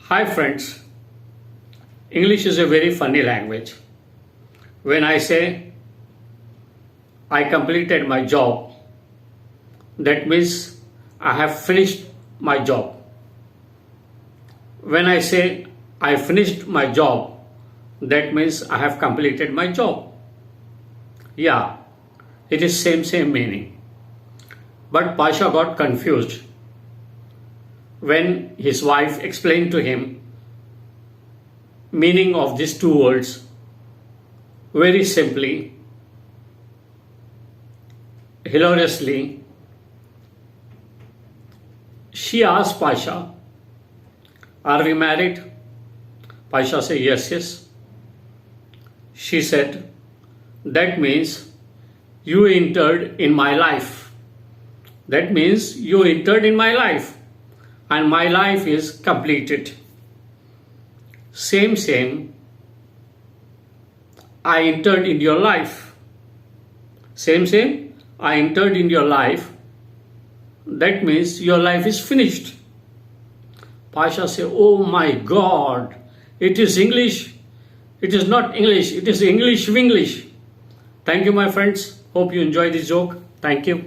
Hi friends, English is a very funny language. When I say I completed my job, that means I have finished my job. When I say I finished my job, that means I have completed my job. Yeah, it is same meaning. But Pasha got confused when his wife explained to him meaning of these two words very simply, hilariously. She asked Pasha, "Are we married?" Pasha said, yes. She said, "That means you entered in my life. That means you entered in my life. And my life is completed." Same, I entered in your life. Same, I entered in your life. That means your life is finished. Pasha said, "Oh my God, it is English. It is not English, it is English Vinglish." Thank you, my friends. Hope you enjoy this joke. Thank you.